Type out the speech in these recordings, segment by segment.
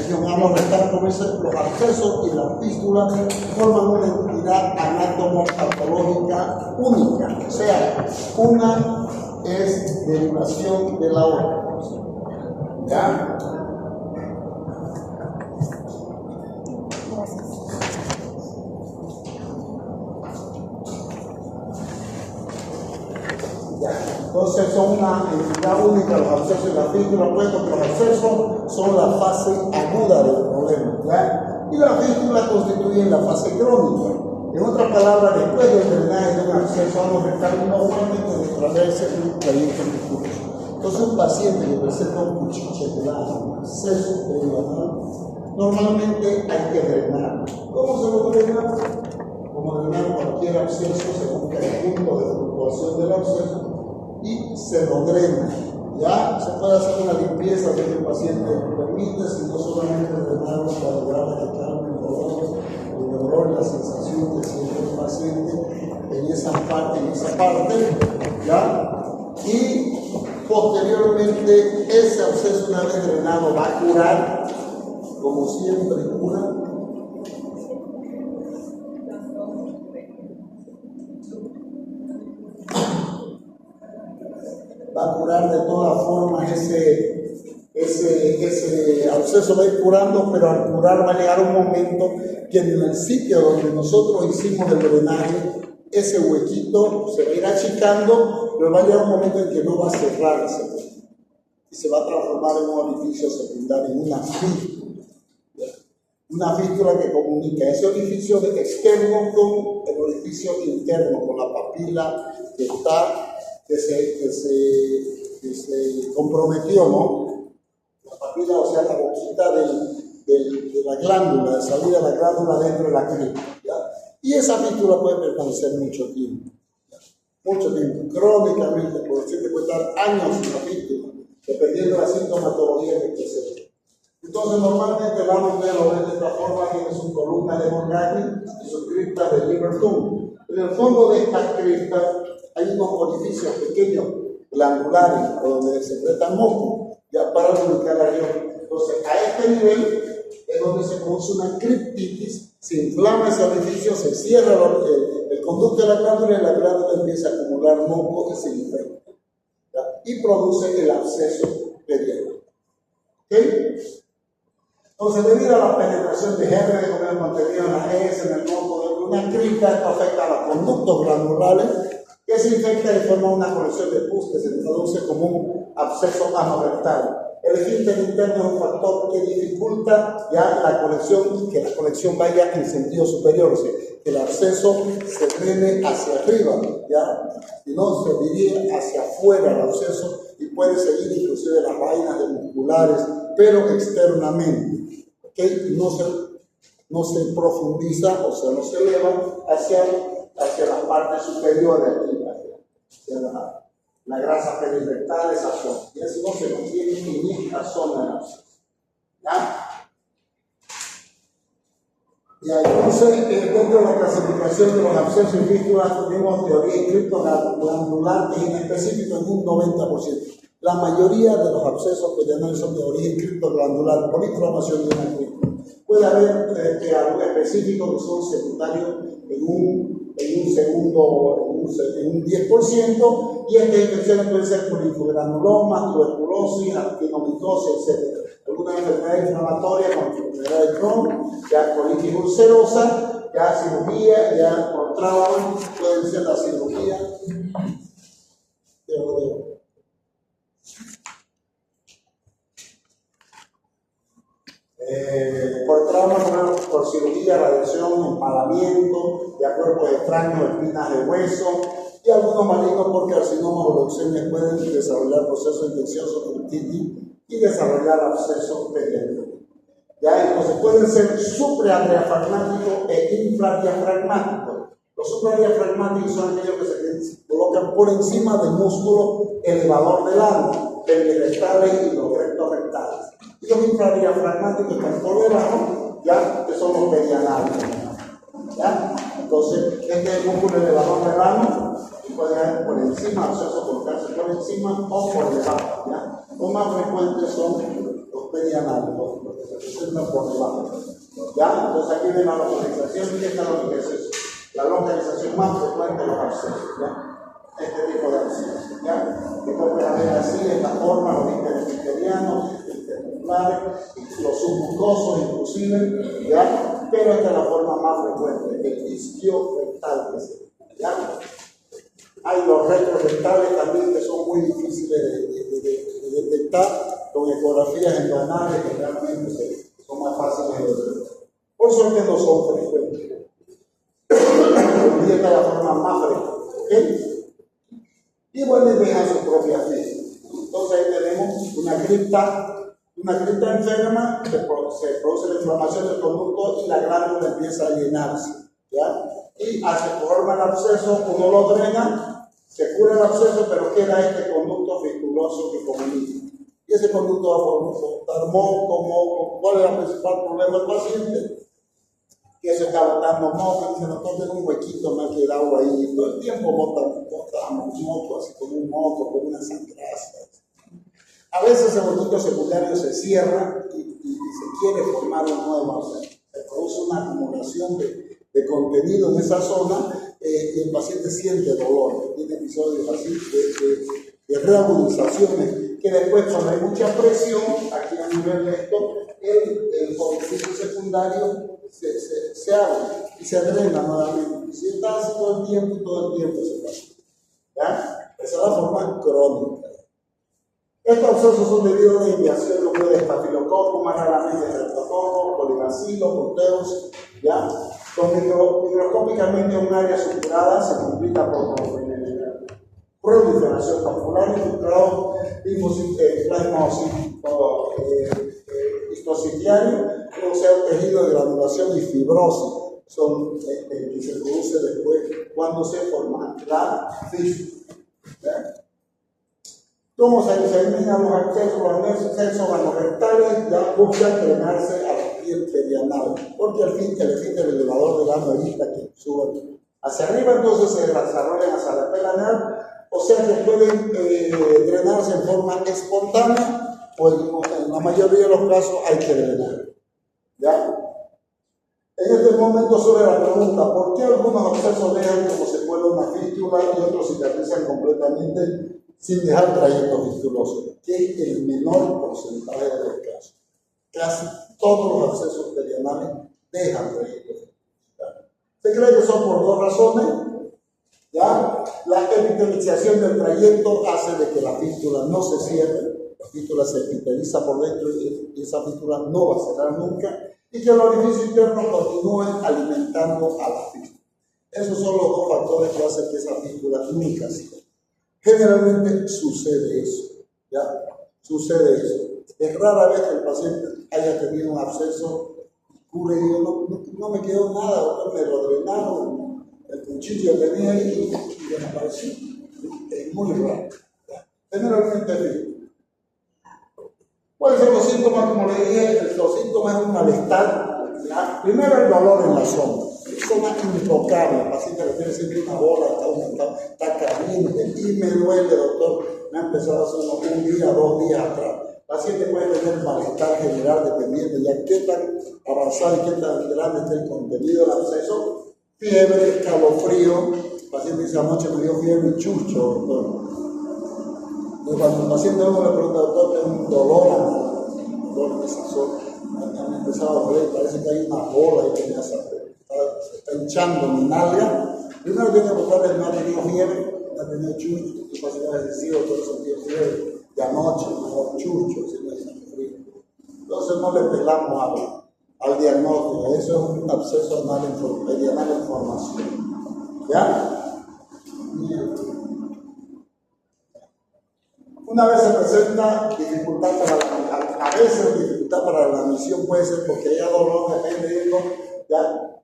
región. Vamos a restar con eso, los abscesos y las fístulas forman una entidad anatomopatológica única, o sea, una es derivación de la otra. ¿Ya? Entonces son una entidad única los abscesos y la fístula, puesto que los abscesos son la fase aguda del problema, ¿ya? Y la fístula constituyen la fase crónica. En otras palabras, después del drenaje de un absceso, vamos a estar normalmente desplacerse un trayecto difuso. Entonces, un paciente que presenta un cuchiche de un absceso perianal, normalmente hay que drenar. ¿Cómo se lo drena? Como drenar cualquier absceso, se busca el punto de fluctuación del absceso y se lo drena. Ya se puede hacer una limpieza si el paciente lo permite, si no solamente drenarlo para lograr quitar el dolor y la sensación que siente el paciente en esa parte, ¿ya? Y posteriormente ese absceso, una vez drenado, va a curar, como siempre cura. Va a curar de todas formas ese absceso, va a ir curando, pero al curar va a llegar un momento que en el sitio donde nosotros hicimos el drenaje, ese huequito se va a ir achicando, pero va a llegar un momento en que no va a cerrarse y se va a transformar en un orificio secundario, en una fístula. Una fístula que comunica ese orificio externo con el orificio interno, con la papila que se comprometió, ¿no? La papila, o sea, la boquita de la glándula, de salida de la glándula dentro de la cripta, ¿ya? Y esa fístula puede permanecer mucho tiempo, ¿ya? Mucho tiempo, crónicamente, por decirte, puede estar años en la fístula, dependiendo de la sintomatología que presente. Entonces, normalmente el amo lo ve de esta forma, tiene su columna de Morgagni y su cripta de Lieberthum. En el fondo de esta cripta hay unos orificios pequeños, glandulares, donde se secreta moco, ya para lubricar la región. Entonces, a este nivel es donde se produce una criptitis, se inflama ese orificio, se cierra el conducto de la glándula y la glándula empieza a acumular moco y se infecta, ¿ya? Y produce el absceso perianal. ¿Okay? Entonces, debido a la penetración de gérmenes con el contenido en la heces, en el moco de una cripta, esto afecta a los conductos glandulares, que se infecta y forma una colección de pus que se traduce como un absceso anorectal. El esfínter interno es un factor que dificulta ya la colección, que la colección vaya en sentido superior, o sea, que el absceso se drene hacia arriba, ya, y no se dirige hacia afuera el absceso y puede seguir inclusive las vainas musculares, pero externamente, ¿okay? No se profundiza, o sea, no se eleva hacia la parte superior de aquí, hacia la grasa perirectal, esa zona. Y eso no se mantiene en esta zona de absceso. ¿Ya? Y entonces, dentro de la clasificación de los abscesos y fístulas, tenemos de origen criptoglandular y en específico en un 90%. La mayoría de los abscesos perianales son de origen criptoglandular por inflamación de una cripta. Puede haber algo específico que son secundarios en un 10%, y estas infecciones pueden ser por linfogranulomas, tuberculosis, actinomitosis, etc. Algunas enfermedades inflamatorias, como enfermedad de Crohn, ya colitis ulcerosa, ya cirugía, ya por trauma, pueden ser la cirugía de rodeo. Por trauma, por cirugía, radiación, empalamiento, ya cuerpos extraños, espinas de hueso, y algunos malignos por carcinomas o leucemias pueden desarrollar procesos infecciosos con titis y desarrollar abscesos perianales. Ya, entonces pueden ser supradiafragmáticos e infradiafragmáticos. Los supradiafragmáticos son aquellos que se colocan por encima del músculo elevador del ano, perirectales y los rectos rectales. Y los infradiafragmáticos están por debajo, ya, que son los perianales. ¿Ya? Entonces, este es el músculo elevador del ano y puede haber por encima, o sea, colocarse por encima o por debajo. ¿Ya? Los más frecuentes son los perianales, los que se presentan por debajo. ¿Ya? Entonces aquí ven la localización, y esta es lo que es eso. La localización más frecuente de los abscesos, ¿ya? Este tipo de abscesos, ¿ya? Que pueden ver así, de esta forma, los intersticialianos, intermusculares, los submucosos inclusive, ¿ya? Pero esta es la forma más frecuente, el isquio-rectal, ¿ya? Hay los retrorectales también que son muy difíciles de detectar con ecografías endonales que realmente son más fáciles de detectar. Por suerte no son frecuentes. Y esta es la forma más frecuente, ¿ok? Y bueno, y dejan su propia fiesta. Entonces ahí tenemos una cripta enferma, se produce la inflamación del conducto y la glándula empieza a llenarse, ¿ya? Y se forma el absceso, uno lo drena, se cura el absceso, pero queda este conducto fistuloso que comunica. Y ese conducto va a formar como, ¿cuál es el principal problema del paciente? Que se está botando moco, dice, no tengo un huequito, me ha quedado ahí, todo el tiempo botamos moco, así como un moco, como una sangrasa. A veces el huequito secundario se cierra y se quiere formar un nuevo absceso. Se produce una acumulación de contenido en esa zona y el paciente siente dolor, tiene episodios así de reagudizaciones que después cuando hay mucha presión aquí a nivel de esto, el contenido secundario se abre y se drena nuevamente. Si está así todo el tiempo se pasa. ¿Ya? Esa es la forma crónica. Estos abscesos son debido a una inviación de estafilococo, más raramente streptococo, polibacilo, proteus, ¿ya? Microscópicamente un área supurada se complica por proliferación vascular, infiltrado, histocitiario, o sea, tejido de granulación y fibrosis, son que se produce después cuando se forma la fístula. ¿Cómo se eliminan los accesos anorrectales? Ya buscan drenarse a la piel perianal, porque al fin el efecto del elevador de la ano evita que suban hacia arriba, entonces se desarrollan hacia la perianal, o sea que pueden drenarse en forma espontánea, pues en la mayoría de los casos hay que drenar. ¿Ya? En este momento surge la pregunta, ¿por qué algunos abscesos dejan como secuela una fístula y otros cicatrizan completamente sin dejar trayecto fistuloso? Que es el menor porcentaje de los casos. Casi todos los abscesos perianales dejan trayecto fistuloso. Se cree que son por dos razones. ¿Ya? La epitelización del trayecto hace de que la fístula no se cierre, la fístula se epiteliza por dentro y esa fístula no va a cerrar nunca, y que el orificio interno continúe alimentando a la fístula. Esos son los dos factores que hacen que esa fístula nunca cierre. Generalmente sucede eso, ¿ya? Sucede eso. Es rara vez que el paciente haya tenido un absceso y cura y digo, no me quedó nada, doctor, me lo drenaron, el cuchillo que tenía ahí y desapareció. Es muy raro, ¿ya? Generalmente sí. ¿Cuáles son los síntomas? Como le dije, los síntomas es un malestar, ¿ya? Primero el dolor en la zona. Zona intocable, el paciente le tiene siempre una bola, está caliente y me duele, doctor. Me ha empezado a hacer un día, 2 días atrás. El paciente puede tener malestar general dependiendo ya qué tan avanzado y qué tan grande está el contenido del absceso. Fiebre, escalofrío. El paciente dice, anoche me dio fiebre y chucho, doctor. Entonces, cuando el paciente uno le pregunta, doctor, tengo un dolor en esa zona. Me ha empezado a doler, parece que hay una bola y que me hace. Se está hinchando mi nalga. Primero tiene que preguntarle, no ha tenido fiebre, no ha tenido chucho, y paciente va a decir, todo el sentido fiebre, de anoche, mejor chucho, si no es frío. Entonces no le pelamos al diagnóstico, eso es un absceso perianal en formación. ¿Ya? Una vez se presenta dificultad a veces dificultad para la admisión puede ser porque haya dolor, depende de esto, ¿ya?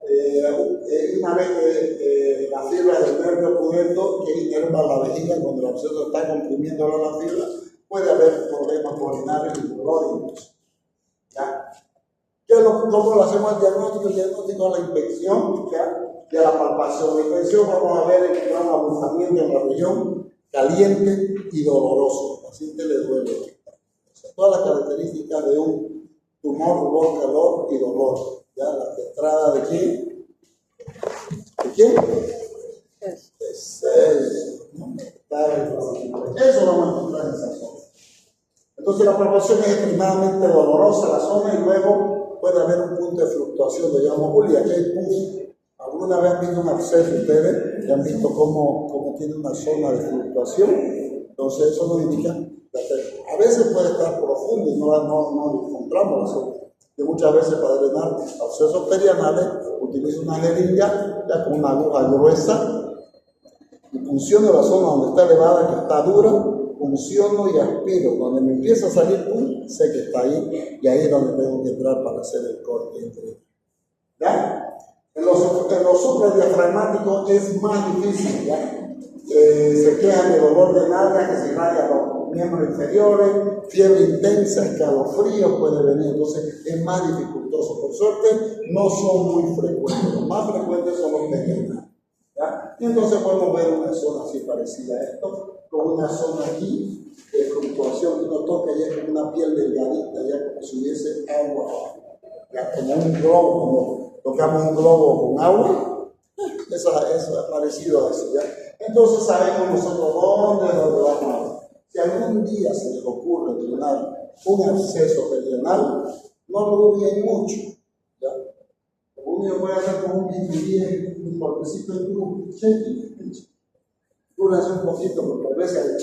Una vez que la fibra del nervio pudendo que inerva la vejiga cuando el absceso está comprimiendo la fibra, puede haber problemas urinarios y dolores. ¿Ya? ¿Cómo lo hacemos el diagnóstico? El diagnóstico es la inspección, ¿ya? De la palpación. La inspección vamos a ver que hay un abultamiento en la región caliente y doloroso. Al paciente le duele. sea, todas las características de un tumor, rubor, calor y dolor. ¿Ya? La entrada de quién? ¿De quién? De células. ¿No? Eso vamos a encontrar en esa zona. Entonces la proporción es extremadamente dolorosa la zona y luego puede haber un punto de fluctuación, lo llamamos Julia, que hay pus. ¿Alguna vez han visto un absceso ustedes? ¿Ya han visto cómo tiene una zona de fluctuación? Entonces eso nos indica que a veces puede estar profundo y no encontramos la zona. Yo muchas veces para drenar abscesos perianales utilizo una jeringa ya con una aguja gruesa y funciono la zona donde está elevada, que está dura, funciono y aspiro. Cuando me empieza a salir pum, sé que está ahí y ahí es donde tengo que entrar para hacer el corte entre. ¿Ya? En los supradiafragmáticos es más difícil, ¿ya? Se quejan de dolor de nalga, que se irradia los miembros inferiores, fiebre intensa, escalofríos puede venir, entonces es más dificultoso. Por suerte no son muy frecuentes, los más frecuentes son los perianales, ¿ya? Y entonces podemos ver una zona así parecida a esto, con una zona aquí de fluctuación que uno toca y es como una piel delgadita, ya como si hubiese agua, ya como un globo, como tocamos un globo con agua, eso es parecido a eso, ¿ya? Entonces sabemos nosotros dónde vamos a ver. Si algún día se les ocurre drenar un absceso perianal, no lo duden mucho, ¿ya? Lo único que voy a hacer con un bisturí, un golpecito en tu cheque, duras un poquito porque a veces el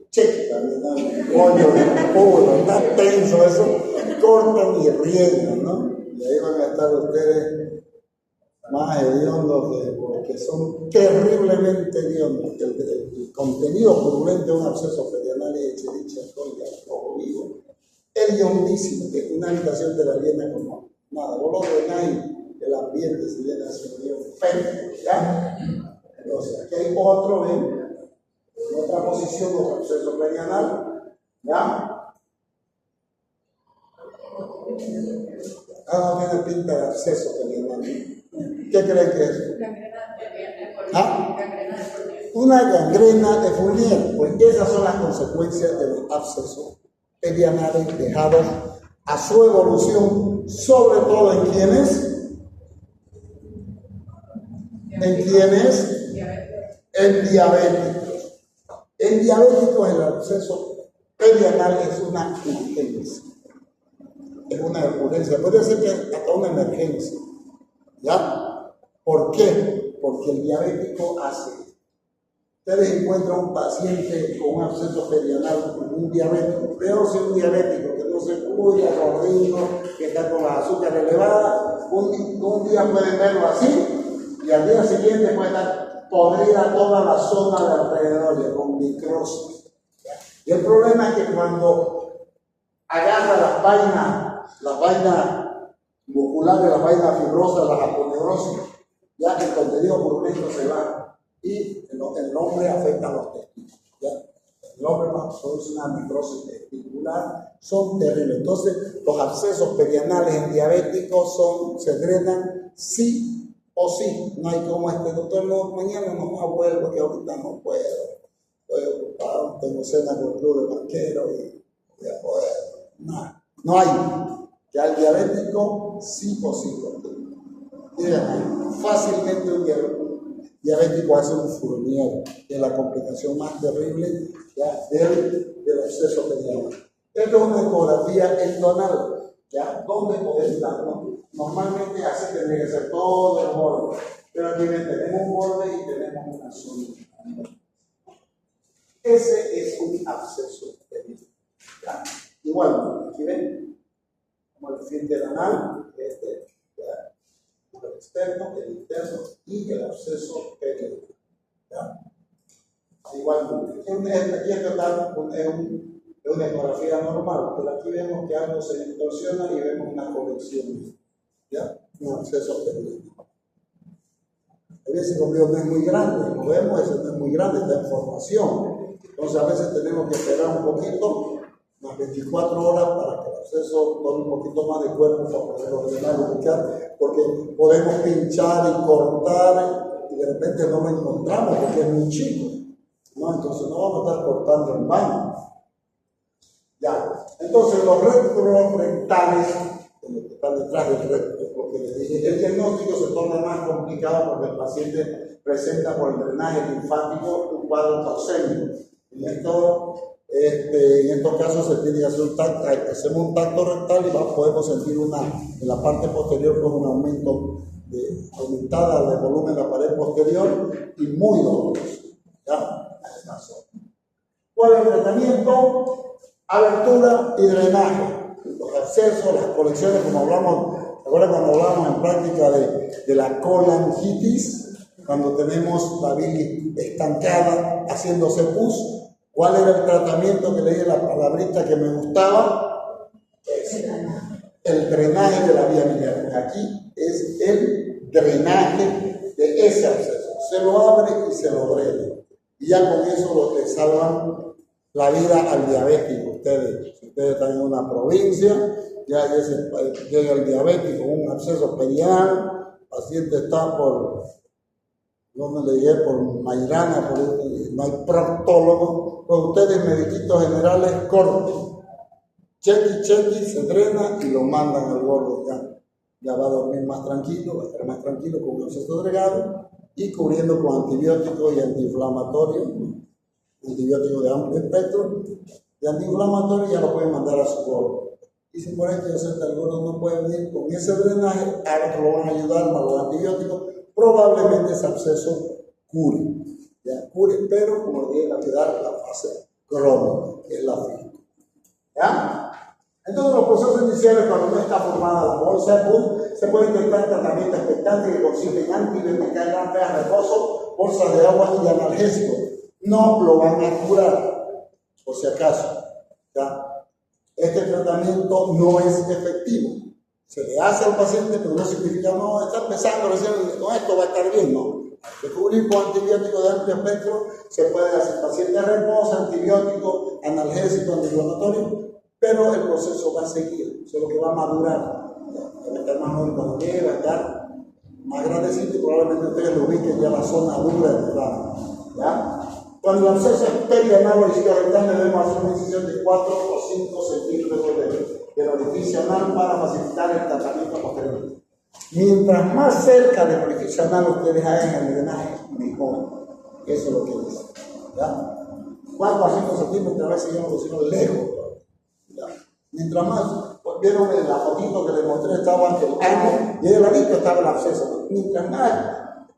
cheque también, ¿no? Coño de puro, está tenso eso, cortan y riegan, ¿no? Y ahí van a estar ustedes más hediondos porque son terriblemente hediondos. El contenido purulento de un absceso perianal es dicha rojo vivo, hediondísimo, que una habitación de la llena como nada. Vos lo drenáis, el ambiente se llena de perfecto, ¿ya? Entonces, aquí hay otro, ¿ven? En otra posición, otro absceso perianal, ¿ya? No tiene pinta de absceso perianal. ¿Qué creen que es? ¿Ah? Una gangrena de Fournier. Pues esas son las consecuencias de los abscesos perianales dejados a su evolución, sobre todo en quienes. ¿En quiénes? En diabéticos. En diabéticos el absceso perianal es una urgencia. Es una urgencia. Puede ser que hasta una emergencia. ¿Ya? ¿Por qué? Porque el diabético hace. Ustedes encuentran un paciente con un absceso perianal, un diabético, peor si un diabético que no se cuida, gordito, que está con las azúcares elevadas, un día pueden verlo así y al día siguiente puede estar podrida toda la zona de alrededor, ya con microsis. Y el problema es que cuando agarra las vainas musculares, las vainas fibrosas, las aponeurosis, ya el contenido purulento se va y el hombre afecta a los testículos. ¿Ya? El hombre produce una microsis testicular, son terribles. Entonces, los abscesos perianales en diabéticos se drenan sí o sí. No hay como doctor, no, mañana no vuelvo, que ahorita no puedo. Estoy ocupado, tengo cena con el club de banquero y voy a poder. No hay. Que al diabético sí o sí. Díganme, fácilmente un diabético hace un Fournier, que es la complicación más terrible ya, del absceso perianal. Esto es una ecografía endonal, ¿ya? ¿Dónde podemos darlo? Normalmente así tendría que ser todo el borde, pero aquí tenemos un borde y tenemos una zona. Ese es un absceso perianal. ¿Ya? Igual, aquí ven, como el esfínter anal, el externo, el interno y el absceso perianal. ¿Ya? Igualmente, aquí es una ecografía normal, pero aquí vemos que algo se distorsiona y vemos una conexión, ¿ya? Un absceso perianal. A veces el ombligo no es muy grande, lo vemos, ese no es muy grande, está en formación. Entonces a veces tenemos que esperar un poquito, unas 24 horas para que el absceso tome un poquito más de cuerpo para poder ordenar, porque podemos pinchar y cortar y de repente no lo encontramos porque es muy chico, ¿no? Entonces no vamos a estar cortando en baño. Ya, Entonces, los rectales, los que están detrás del recto, porque les dije, el diagnóstico se torna más complicado porque el paciente presenta por el drenaje linfático un cuadro toxémico. En estos casos se tiene que hacer un tacto, hacemos un tacto rectal y podemos sentir en la parte posterior con un aumento aumentada del volumen de la pared posterior y muy doloroso. ¿Ya? ¿Cuál es el tratamiento? Abertura y drenaje. Los abscesos, las colecciones, como hablamos, ¿se acuerdan cuando hablamos en práctica de la colangitis? Cuando tenemos la bilis estancada, haciéndose pus. ¿Cuál era el tratamiento que leí en la palabrita que me gustaba? El drenaje de la vía biliar. Aquí es el drenaje de ese absceso. Se lo abre y se lo drena. Y ya con eso le salvan la vida al diabético. Si ustedes están en una provincia, ya llega el diabético con un absceso perianal, el paciente está por, ¿dónde le llegué? Por Mairana, no hay proctólogo, pues ustedes, mediquitos generales, corten. Chequi, se drena y lo mandan al gordo. Ya va a dormir más tranquilo, va a estar más tranquilo con un absceso drenado y cubriendo con antibióticos y antiinflamatorios, antibióticos de amplio espectro, y antiinflamatorios ya lo pueden mandar a su gordo. Y si por ejemplo el gordo no puede venir con ese drenaje, ahora que lo van a ayudar más los antibióticos, probablemente ese absceso cure, pero como dije, va a quedar la fase crónica, que es la física. ¿Ya? Entonces, los procesos iniciales, cuando no está formada la bolsa de pus, se puede intentar tratamiento expectante que consiste en antibióticos, reposo, bolsas de agua y analgésicos. No lo van a curar, por si acaso. ¿Ya? Este tratamiento no es efectivo. Se le hace al paciente, pero no significa, no, está empezando recién, con esto va a estar bien, no. De cubrir con antibióticos de amplio espectro, se puede hacer paciente reposo, antibiótico, analgésico, antiinflamatorio, pero el proceso va a seguir, solo que va a madurar, va a estar más joven cuando llegue, va a estar más grandecito y probablemente ustedes lo ubiquen ya la zona dura del plano. ¿Ya? Cuando el absceso es perianal o isquiorectal, debemos hacer una incisión de 4 o 5 centímetros del orificio anal para facilitar el tratamiento posterior. Mientras más cerca del orificio anal ustedes hagan el drenaje, mejor. Eso es lo que dice. ¿Ya? 4 a 5 centímetros, a veces yo lo considero lejos. ¿Ya? Mientras más, pues, vieron en la fotito que les mostré, estaba el ano y en el ladito estaba el absceso. Mientras más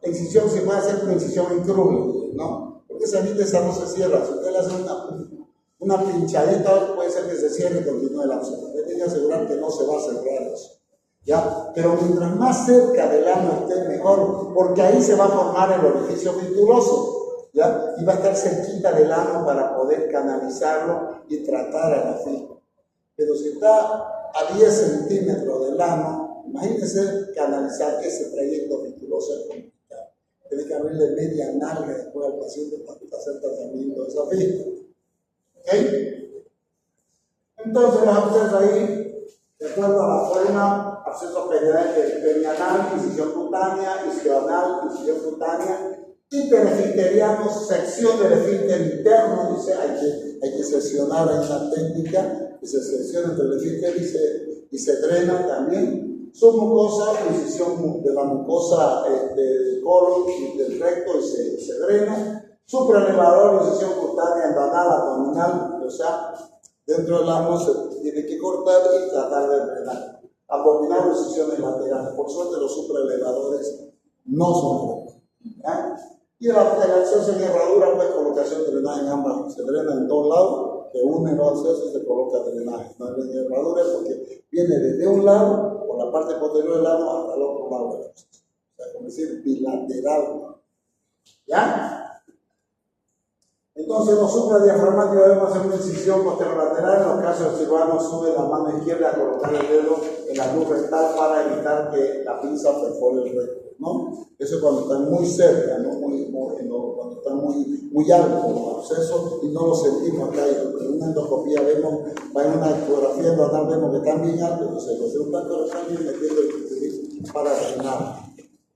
la incisión se puede hacer una incisión en cruz, ¿no? Porque esa no se cierra. Si usted le hace una pinchadita, puede ser que se cierre y continúe el absceso. Usted tiene que asegurar que no se va a cerrar eso. ¿Ya? Pero mientras más cerca del ano esté, mejor, porque ahí se va a formar el orificio fistuloso, ¿ya? Y va a estar cerquita del ano para poder canalizarlo y tratar a la fibra. Pero si está a 10 centímetros del ano, imagínense canalizar ese trayecto fistuloso es complicado. Tiene que abrirle media nalga después al paciente para hacer tratamiento de esa fibra. ¿Ok? Entonces los abscesos ahí, de acuerdo a la forma, absceso perianal, incisión cutánea, isquioanal, incisión cutánea, y periferiano, sección del esfínter interno, dice, hay que seccionar, hay una técnica que se secciona entre el esfínter y se drena también. Submucosa, incisión de la mucosa del colon y del recto y se drena. Supraelevador, incisión cutánea, endonal, abdominal, o sea, dentro del ano se tiene que cortar y tratar de drenar. Abdominal, incisiones laterales. Por suerte los supraelevadores no son buenos. Y el acceso en herradura, pues colocación de drenaje en ambas. Se drena en dos lados, que une los accesos y se coloca drenaje. No hay herradura porque viene desde un lado, por la parte posterior del ano, hasta el otro lado del acceso. O sea, como decir, bilateral. ¿Ya? Entonces los supradiafragmáticos debemos hacer una incisión posterolateral. En los casos del cirujano sube la mano izquierda a colocar el dedo en la luz rectal para evitar que la pinza perfore el recto, ¿no? Eso es cuando están muy cerca, ¿no? Cuando están muy altos los abscesos y no los sentimos acá. En una endoscopía vemos, va en una ecografía endonal, vemos que están bien altos, entonces los de un tanto están bien metiendo el bisturí para drenar,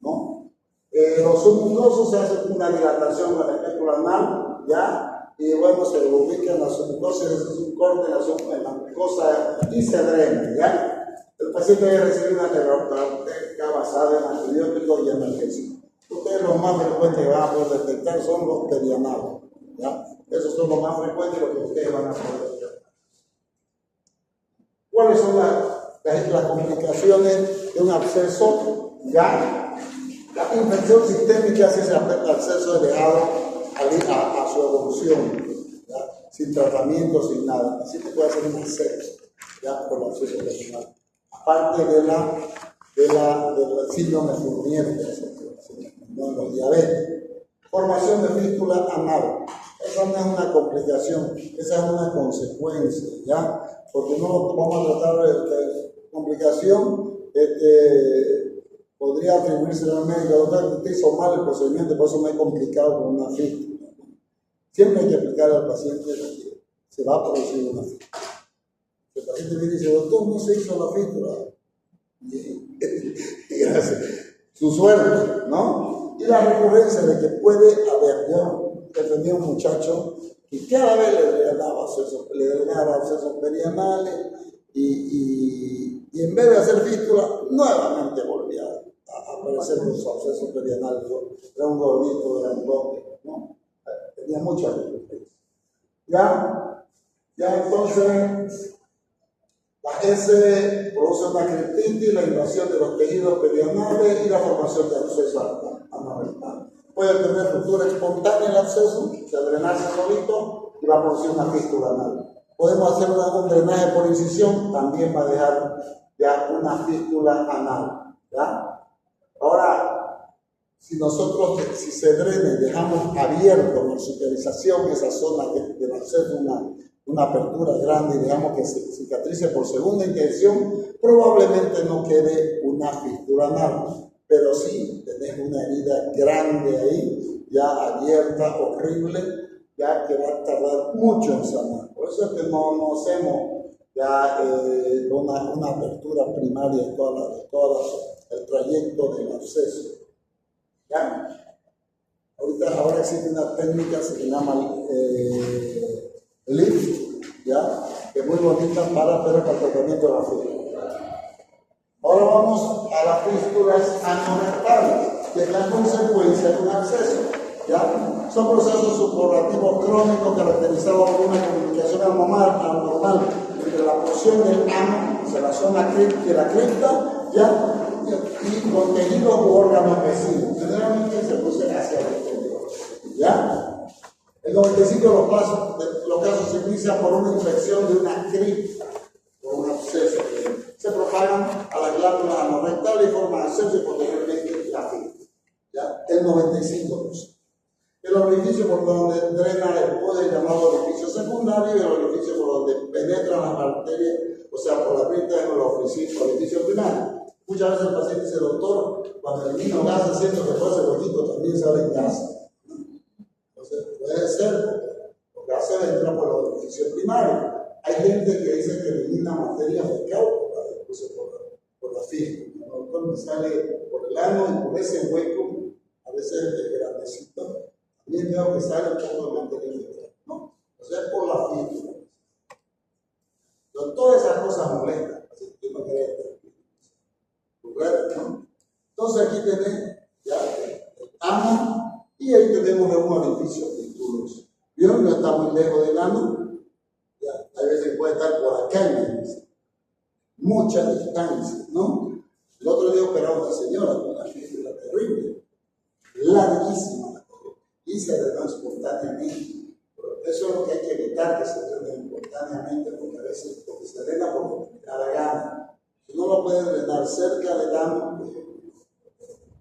¿no? Los submucosos se hace una dilatación con la espécula anal, ¿ya? y bueno, se ubica en la submucosa, es un corte en la mucosa y se drena, ¿ya? El paciente debe recibir una terapéutica basada en antibióticos y analgésicos. Ustedes los más frecuentes que van a poder detectar son los perianales, ¿ya? Esos son los más frecuentes los que ustedes van a poder detectar. ¿Cuáles son las complicaciones de un absceso? ¿Ya? La infección sistémica, si se afecta al absceso, es dejado a su evolución, ¿ya? Sin tratamiento, sin nada. Así te puede hacer un absceso, ¿ya? Por el absceso regional. Aparte del síndrome Fournier, ¿no? Los diabetes. Formación de fístula anal. Esa no es una complicación, esa es una consecuencia, ¿ya? Porque no vamos a tratar de complicación, podría atribuirse al médico, doctor, usted hizo mal el procedimiento, por eso me he complicado con una fístula. Siempre hay que explicarle al paciente que se va a producir una fístula. El paciente me dice, doctor, no se hizo la fístula. Y gracias. Su suerte, ¿no? Y la recurrencia de que puede haber, yo defendí a un muchacho que cada vez le drenaba accesos perianales y en vez de hacer fístula, nuevamente volvía a aparecer los abscesos perianales. Era un gordito, grandote, ¿no? Tenía mucha recurrencia. Ya entonces, la S produce una criptitis, la invasión de los tejidos perianales y la formación de absceso anorrectal. Puede tener ruptura espontánea el absceso, se drenarse solito y va a producir una fístula anal. Podemos hacer un drenaje por incisión, también va a dejar ya una fístula anal, ¿ya? Ahora, si se drena y dejamos abierto con cicatrización esa zona del absceso, una apertura grande y dejamos que se cicatrice por segunda intención, probablemente no quede una fístula anal, pero sí tenemos una herida grande ahí, ya abierta, horrible, ya que va a tardar mucho en sanar. Por eso es que no hacemos ya una apertura primaria en todo el trayecto del absceso. ¿Ya? Ahora existe una técnica que se llama lift, ¿ya? Que es muy bonita para el tratamiento de la fístula. Ahora vamos a las fístulas anorrectales, que es la consecuencia de un absceso, ¿ya? Son procesos suborrativos crónicos caracterizados por una comunicación anormal entre la porción del ano, o sea, la zona de la cripta, ¿ya? Y con tejidos u órganos vecinos. Generalmente se produce hacia el exterior, ¿ya? El 95% de los casos se inicia por una infección de una cripta, por un absceso. Se propagan a las glándulas anorrectales y forman abscesos y posteriormente la fístula, ¿ya? El 95%. El orificio por donde drena el poder llamado orificio secundario y el orificio por donde penetran las bacterias, o sea, por la cripta en el orificio primario. Muchas veces el paciente dice, doctor, cuando elimino gases, siento que por ese huequito también salen gases. Entonces, puede ser, los gases entran por el orificio primario. Hay gente que dice que elimina materia fecal por la fístula. El doctor me sale por el ano y por ese hueco, a veces es grandecito. También veo que sale un poco de materia fecal, ¿no? O sea, es por la fístula. Entonces, todas esas cosas molestan, así que no quería estar ¿no? Entonces aquí tenemos ya el ano y ahí tenemos un orificio fístuloso. ¿Vieron? No está muy lejos del ano. Ya, a veces puede estar por acá, mucha distancia, ¿no? El otro día operaba a una señora con una fístula terrible, larguísima, y se drenó espontáneamente. Pero eso es lo que hay que evitar, que se drene espontáneamente, porque a veces porque se drena porque te da la gana. Si no lo pueden drenar cerca del ano,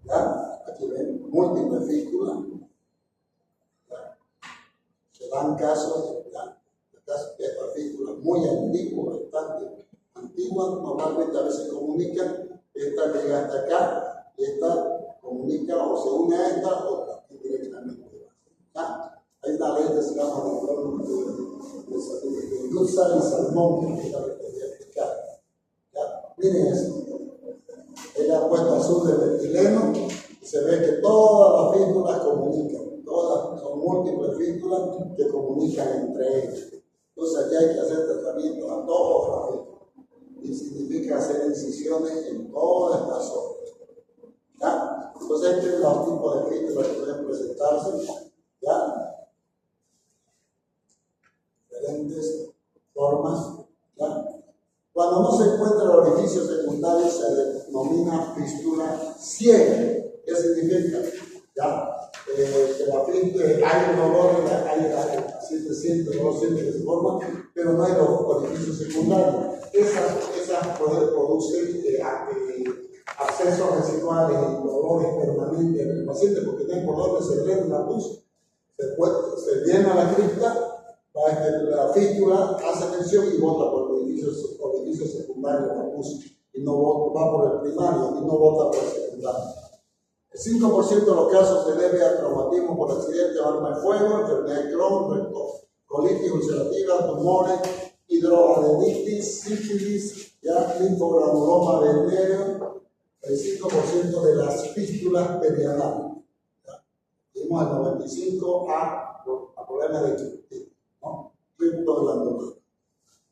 ¿ya? Aquí ven, múltiples fístulas. Se dan casos, ¿ya? De estas fístulas muy antiguas, bastante antiguas, normalmente a veces comunican, esta llega hasta acá, y esta comunica o se une a esta o también directamente. ¿Ya? Hay una ley que se llama de Glusa y Salmón, que es la que quería explicar. Miren eso. Ella ha puesto azul de metileno y se ve que todas las fístulas comunican, todas son múltiples. múltiples fístulas que comunican entre ellas. Entonces aquí hay que hacer tratamiento a todos los fístulas. Y significa hacer incisiones en toda esta zona. ¿Ya? Entonces estos son los tipos de fístulas que pueden presentarse. ¿Ya? Diferentes formas. ¿Ya? Cuando no se encuentra el orificio secundario se denomina fístula ciega. ¿Qué significa? ¿Ya? Que la fístula, hay un dolor, hay el paciente siente, no siente que se forma, pero no hay los orificios secundarios. Esas producen abscesos residuales y dolores permanentes en el paciente porque no hay por dónde se drena la pus. Se llena la cripta. La fístula hace tensión y bota por el orificio secundario de la pus y no va por el primario y no bota por el secundario. El 5% de los casos se debe a traumatismo por accidente o arma de fuego, enfermedad de Crohn, colitis ulcerativa, tumores, hidroadenitis, sífilis, linfogranuloma venéreo, el 5% de las fístulas perianales. Vimos el 95% a problemas de criptitis.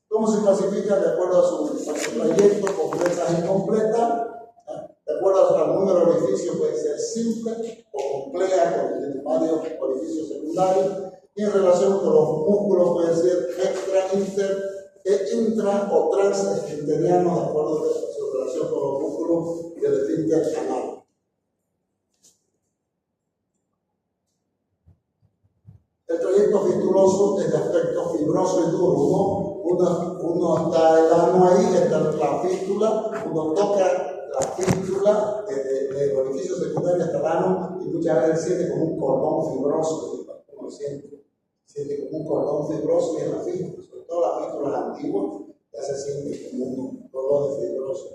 ¿Cómo se clasifica? De acuerdo a su trayecto, completas e incompletas. De acuerdo al número de orificios, puede ser simple o compleja, porque tiene varios orificios secundarios. Y en relación con los músculos, puede ser intra o transesfinteriano, de acuerdo a su relación con los músculos del esfínter anal. El trayecto fistuloso es de aspecto fibroso y duro. Uno está el ano ahí, está la fístula, uno toca la fístula del orificio secundario hasta el ano y muchas veces siente como un cordón fibroso. Uno siente como un cordón fibroso y en la fístula, sobre todo las fístulas antiguas, ya se siente como un cordón fibroso.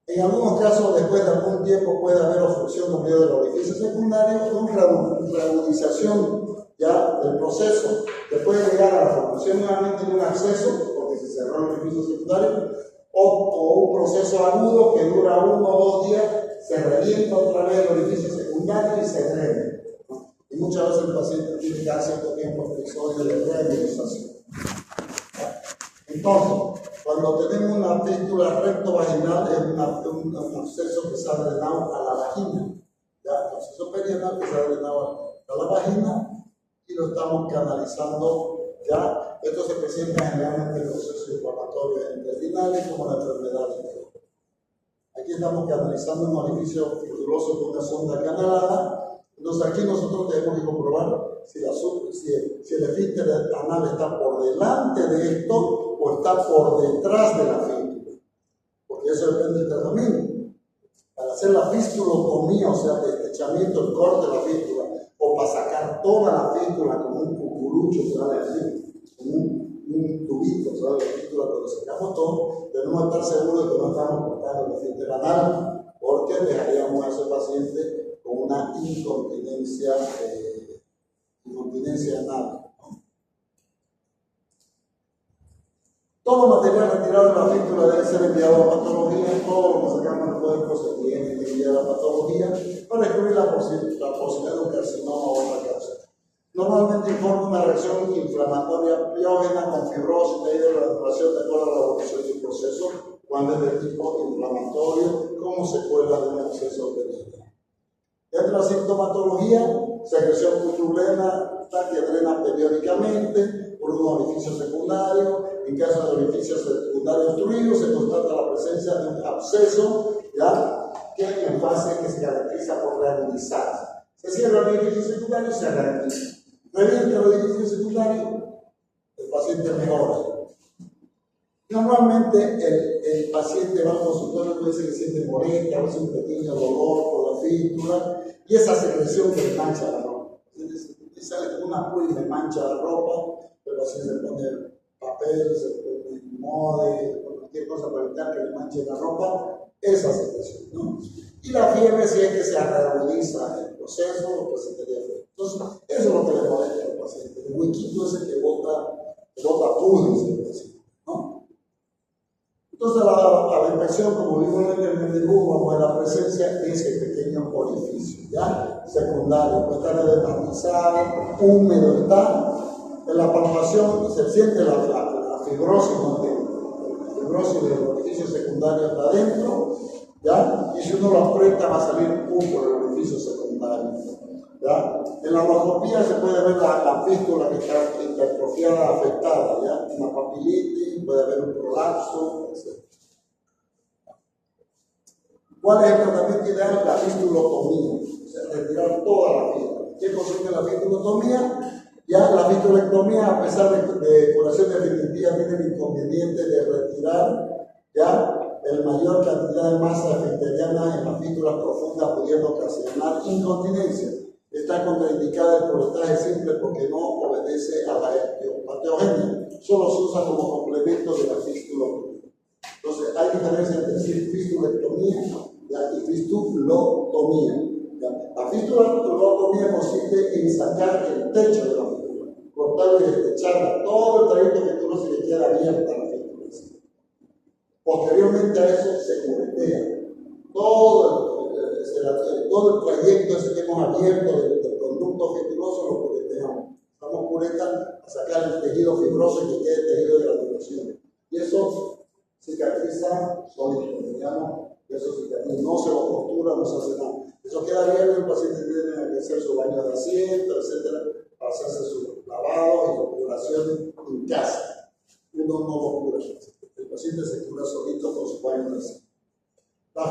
En algunos casos, después de algún tiempo, puede haber obstrucción por medio del orificio secundario, una reagudización ya del proceso, que puede llegar a la formación nuevamente de un absceso, porque se cerró el orificio secundario, o un proceso agudo que dura 1 o 2 días, se revienta otra vez el orificio secundario y se drena. Y muchas veces el paciente tiene que hacer cierto tiempo episodio de remielización. Entonces, cuando tenemos una fístula rectovaginal, es un absceso que se ha drenado a la vagina. ¿Ya? Un absceso perianal que se ha drenado a la vagina y lo estamos canalizando. ¿Ya? Esto se presenta generalmente en el proceso inflamatorio intestinal como la enfermedad de Crohn. Aquí estamos canalizando un orificio fistuloso con una sonda canalada. Entonces aquí nosotros tenemos que comprobar si el esfínter anal está por delante de esto o está por detrás de la fístula, porque eso depende del tratamiento. Para hacer la fistulotomía, o sea, de estrechamiento, el corte de la fístula, o para sacar toda la fístula como un cucurucho, se va a decir, como un tubito, se va a decir, la fístula, cuando sacamos todo, debemos estar seguros de que no estamos cortando el esfínter anal, porque dejaríamos a ese paciente con una incontinencia anal. Todo material retirado de la fístula debe ser enviado a patología. Todo lo que sacamos del cuerpo se tiene que enviar a patología para excluir la posibilidad de un carcinoma o otra causa. Normalmente informa una reacción inflamatoria piógena con fibrosis debido a la duración de toda la evolución del proceso, cuando es de tipo inflamatorio, como secuela de un absceso benigno. Dentro de la sintomatología, secreción putulena que drena periódicamente por un orificio secundario. En caso de orificio secundario obstruido, se constata la presencia de un absceso, ¿ya? Que en fase que se caracteriza por reagudizar. Se cierra el orificio secundario y se reagudiza. Revienta el orificio secundario, el paciente mejora. Normalmente el paciente va al consultorio y dice que siente molestia, a veces un pequeño dolor por la fístula y esa secreción que le mancha la ropa. Y sale con una pulga y le mancha la ropa, el paciente se pone papel, se pone mode, cualquier cosa para evitar que le manche la ropa, esa secreción, ¿no? Y la fiebre, si es que se reagudiza el proceso, pues se tendría fiebre. Entonces, eso es lo que le molesta al paciente. El huequito ese que bota pus, ¿no? Entonces, a la inspección, como vimos en el dibujo, pues la presencia de ese pequeño orificio, ¿ya? Secundario, puede estar desmatizado, húmedo está. En la palpación se siente la fibrosis, ¿no? La fibrosis del orificio secundario está adentro, ¿ya? Y si uno lo aprieta, va a salir un por el orificio secundario, ¿ya? En la endoscopía se puede ver la fístula que está hipertrofiada, afectada, ¿ya? Una papilitis, puede haber un prolapso, etc. ¿Cuál es el tratamiento ideal? La fistulotomía, o sea, retirar toda la fístula. ¿Qué consiste la fistulotomía? Ya la fistulectomía, a pesar de curación definitiva, tiene el inconveniente de retirar ya la mayor cantidad de masa bacteriana en las fístulas profundas, pudiendo ocasionar incontinencia. Está contraindicada el curetaje simple porque no obedece a la etiopatogenia, solo se usa como complemento de la fistulotomía. Entonces, hay diferencia entre fistulectomía y fistulotomía. La fistulotomía consiste en sacar el techo de la fístula, cortarla y destecharla, todo el trayecto fistuloso que queda abierta la fístula. Posteriormente a eso se curetea todo el trayecto ese que hemos abierto del conducto fistuloso, lo cureteamos. Estamos curetando a sacar el tejido fibroso y que quede tejido de granulación. Y eso cicatriza solito, digamos, eso cicatriza, no se lo costura, no se hace nada. Eso queda abierto, el paciente tiene que hacer su baño de asiento, etcétera, para hacerse sus lavados y curaciones en casa. Uno no lo cura. El paciente se cura solito con su baño de asiento. La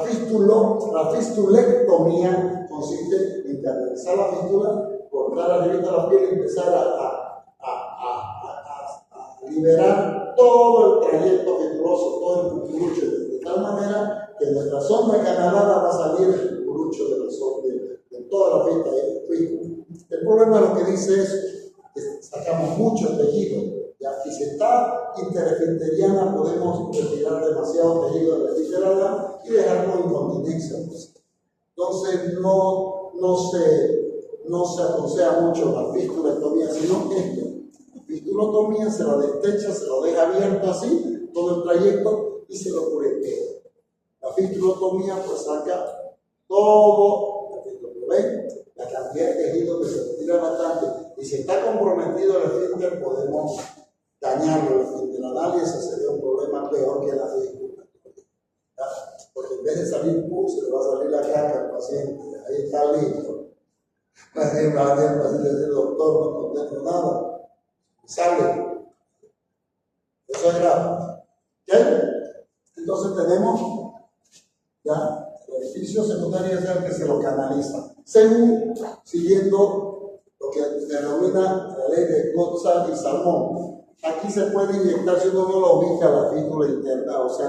fistulectomía consiste en canalizar la fístula, cortar arriba de la piel y empezar a liberar todo el trayecto fistuloso, todo el cucurucho, de tal manera que nuestra sonda canalada va a salir el cucurucho de toda la fístula. El problema es lo que dice es que sacamos mucho tejido. Ya, y si está interesfinteriana, podemos retirar demasiado tejido de la esfínter y dejar con incontinencia. Entonces, no se aconseja mucho la fistulectomía, sino esto. La fistulotomía se la destecha, se lo deja abierto así, todo el trayecto, y se lo curetea. La fistulotomía pues saca todo, ¿ven? La cantidad de tejido que se retira bastante. Y si está comprometido el esfínter, podemos dañarlo. El análisis sería un problema peor que la fístula. Porque en vez de salir pus, se le va a salir la caca al paciente. Ahí está listo. El paciente dice, doctor, no contento nada. Sale. Eso es grave. ¿Qué? Entonces tenemos ya el orificio secundario es el que se lo canaliza. Siguiendo lo que se denomina la ley de Gotza y Salmón. Aquí se puede inyectar, si uno no lo ubica la fístula interna, o sea,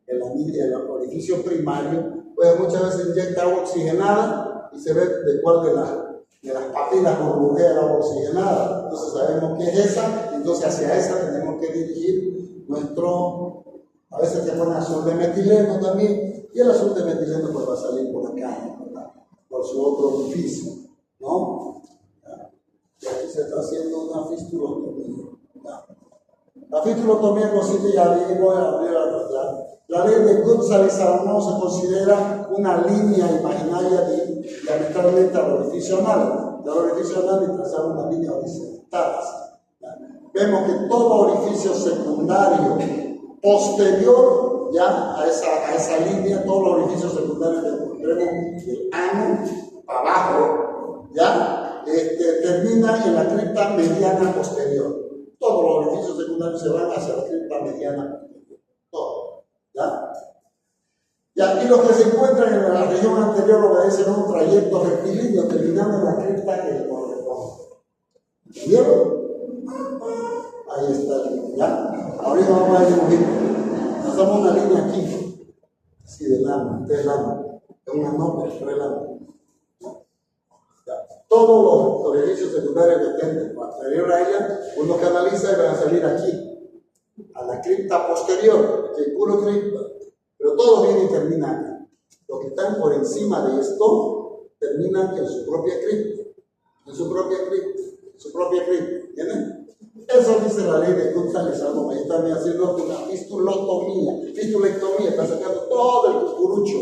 el orificio primario, pues muchas veces inyecta agua oxigenada y se ve de cuál de las papilas burbujea el agua oxigenada. Entonces sabemos que es esa, entonces hacia esa tenemos que dirigir a veces se pone azul de metileno también, y el azul de metileno pues va a salir por acá, ¿verdad? Por su otro orificio, ¿no? Y aquí se está haciendo una fistulotomía. La fistulotomía consiste, ya digo, la ley de Gotza-Salmón se considera una línea imaginaria diametralmente al orificio anal. Del orificio anal y trazar una línea horizontal. Vemos que todo orificio secundario posterior ya a esa línea, todos los orificios secundarios que encontremos del ano para abajo, ya termina en la cripta mediana posterior. Todos los orificios secundarios se van hacia la cripta mediana posterior. Todo, ¿ya? Y los que se encuentran en la región anterior obedecen a un trayecto rectilíneo terminando en la cripta que le corresponde. ¿Vieron? Ahí está, ¿ya? Ahorita vamos a dibujar. Hacemos una línea aquí, así de lana, es una nota, es lana. Todos los orificios secundarios que estén anterior a ella, uno canaliza y van a salir aquí, a la cripta posterior, que es puro cripta, pero todos vienen y terminan acá. Los que están por encima de esto terminan en su propia cripta, ¿entienden? Eso dice la ley de Gutman y Salomón. Ahí también haciendo una fistulectomía, está sacando todo el cucurucho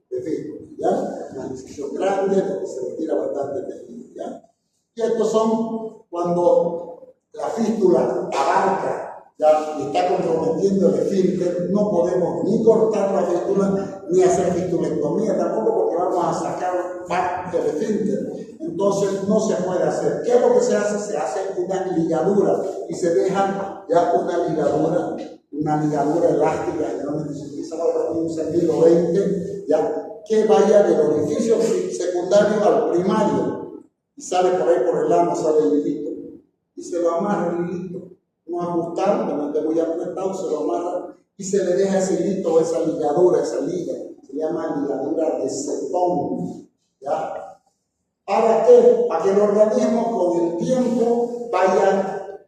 de fístula, ¿ya? Una decisión grande, porque se retira bastante tejido, ¿ya? Y estos son cuando la fístula abarca, ya, y está comprometiendo el esfínter. No podemos ni cortar la fístula, ni hacer fistulectomía tampoco, porque vamos a sacar parte del esfínter. Entonces no se puede hacer. ¿Qué es lo que se hace? Se hace una ligadura y se deja ya una ligadura elástica, generalmente se utiliza un sentido 20, ya, que vaya del orificio secundario al primario y sale por ahí por el ano, sale el hilito y se lo amarra el hilito, no ajustar, que no esté muy apretado, se lo amarra y se le deja ese hilito, esa ligadura, esa liga, se llama ligadura de Setón, ¿ya? ¿Para qué? Para que el organismo con el tiempo vaya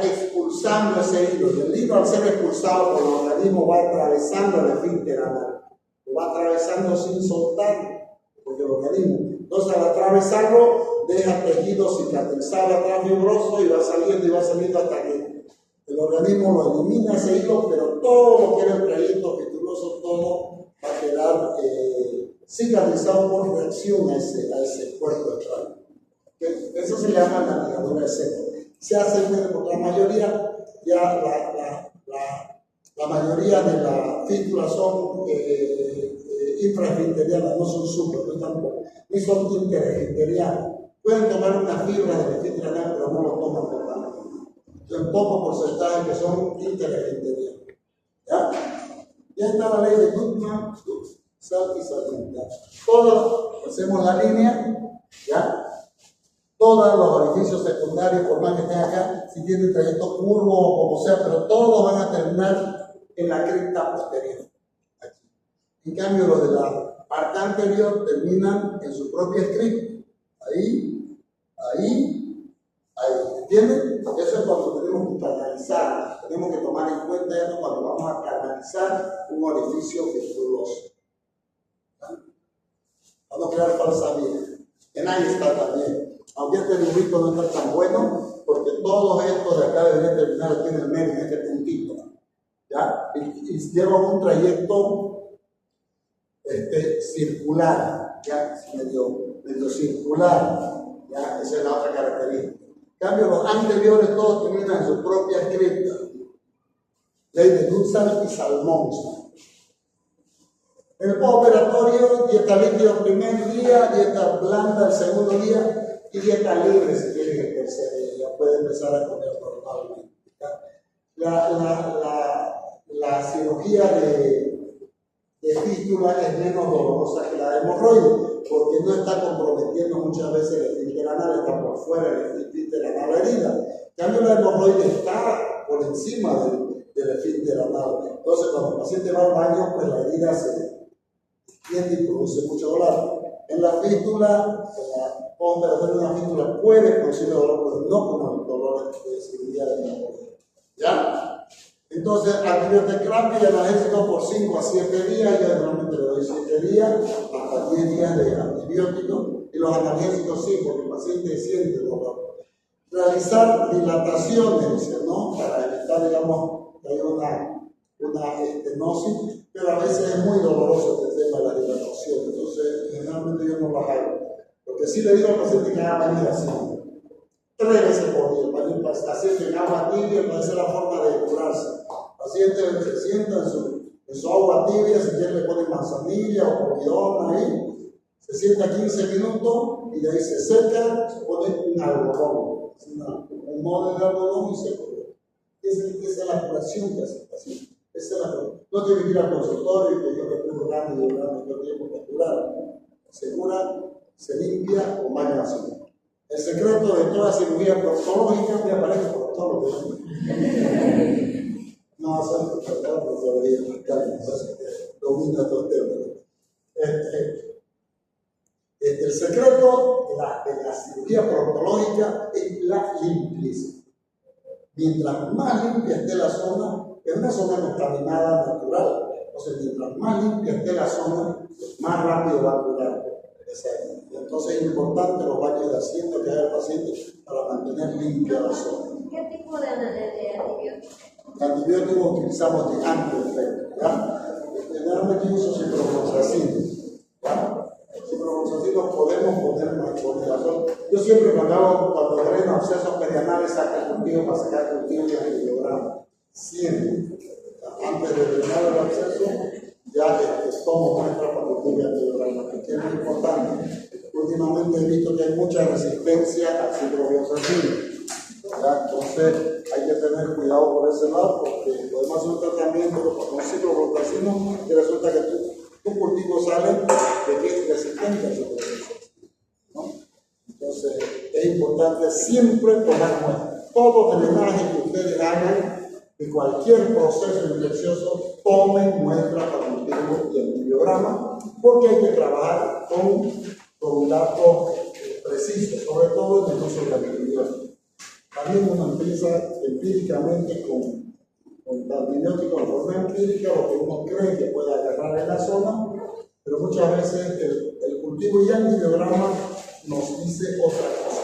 expulsando ese hilo. Y el hilo, al ser expulsado por el organismo, va atravesando el esfínter anal. Lo va atravesando sin soltar, porque el organismo. Entonces, al atravesarlo, deja tejido cicatrizado atrás fibroso y va saliendo hasta que el organismo lo elimina ese hilo, pero todo lo que era el trayecto fistuloso, todo va a quedar cicatrizado por reacción a ese cuerpo extraño. Eso se llama la ligadura de seco. Se hace porque la mayoría de las fístulas son infraesfinterianas, no son supra, no tampoco, ni son interesfinterianas. Pueden tomar una fibra del esfínter anal, pero no lo toman totalmente. Son pocos porcentajes que son interesfinterianos. ¿Ya? Ya está la ley de Gutman, sal y salida. Todos hacemos la línea, ¿ya? Todos los orificios secundarios, por más que estén acá, si tienen trayecto curvo o como sea, pero todos van a terminar en la cripta posterior. Aquí. En cambio, los de la parte anterior terminan en su propia cripta. Ahí. ¿Entienden? Eso es cuando tenemos que canalizar. Tenemos que tomar en cuenta esto cuando vamos a canalizar un orificio fistuloso. Vamos a crear falsa vida. En ahí está también. Aunque este dibujito no está tan bueno, porque todos estos de acá deberían terminar aquí en el medio, en este puntito. ¿Ya? Y llevan un trayecto circular, ¿ya? Medio circular. ¿Ya? Esa es la otra característica. En cambio, los anteriores todos terminan en su propia cripta. Ley de Gutman y Salomón. En el postoperatorio, dieta líquida el primer día, dieta blanda el segundo día y dieta libre si quieren el tercer día. Ya puede empezar a comer normalmente. La cirugía de fístula es menos dolorosa que la de hemorroide, porque no está comprometiendo muchas veces el esfínter anal, está por fuera del esfínter anal herida. En cambio, la hemorroide está por encima del esfínter anal. Entonces, cuando el paciente va al baño, pues la herida se y produce mucho dolor. En la fístula, una fístula puede producir dolor, pero no como el dolor de cirugía de hemorroide. ¿Ya? Entonces, antibioterapia y analgésico por 5 a 7 días. Yo normalmente le doy 7 días, hasta 10 días de antibióticos. Y los analgésicos sí, porque el paciente siente dolor. Realizar dilataciones, ¿no? Para evitar, digamos, que haya una estenosis, pero a veces es muy doloroso el tema de la dilatación. Entonces, generalmente yo no lo hago. Porque sí le digo al paciente que haga baño así, 3 veces por día, para el paciente en agua tibia, para hacer la forma de curarse. El paciente se sienta en su agua tibia, si quiere le pone manzanilla o comidón ahí, se sienta 15 minutos y de ahí se seca, se pone un algodón, un molde de algodón y se cura. Esa es la curación que hace el paciente. No tiene que ir al consultorio y que yo le estoy curando y llorando todo el tiempo para curar. Se cura, se limpia con baño así. El secreto de toda cirugía proctológica me aparece por todo lo que no hacer proctología, domina todo el tema. El secreto de la cirugía proctológica es la limpieza. Mientras más limpia esté la zona, es una zona contaminada natural. Entonces, mientras más limpia esté la zona, más rápido va a curar. Exacto. Entonces es importante los baños de asiento que haga el paciente para mantener limpia la zona. ¿Qué tipo de antibióticos? Antibióticos utilizamos de amplio efecto, ¿ya? Generalmente uso ciprofloxacino, ¿ya? Ciprofloxacino podemos poner más combinación. Yo siempre cuando dreno abscesos perianales saco el cultivo para sacar el cultivo de angiograma. Siempre. Antes de drenar el absceso, ya tomo muestra para cultivo de angiograma, que es muy importante. Últimamente he visto que hay mucha resistencia al ciprofloxacino. Entonces hay que tener cuidado por ese lado porque podemos hacer un tratamiento con un ciprofloxacino y resulta que tu cultivo sale de resistente al ciprofloxacino, ¿no? Entonces es importante siempre tomar muestras. Todo drenaje que ustedes hagan de cualquier proceso infeccioso, tomen muestras para cultivo y antibiograma porque hay que trabajar con datos precisos, sobre todo en el uso del antibiótico. También uno empieza empíricamente con antibióticos en forma empírica, lo que uno cree que puede agarrar en la zona, pero muchas veces el cultivo y antibiograma nos dice otra cosa.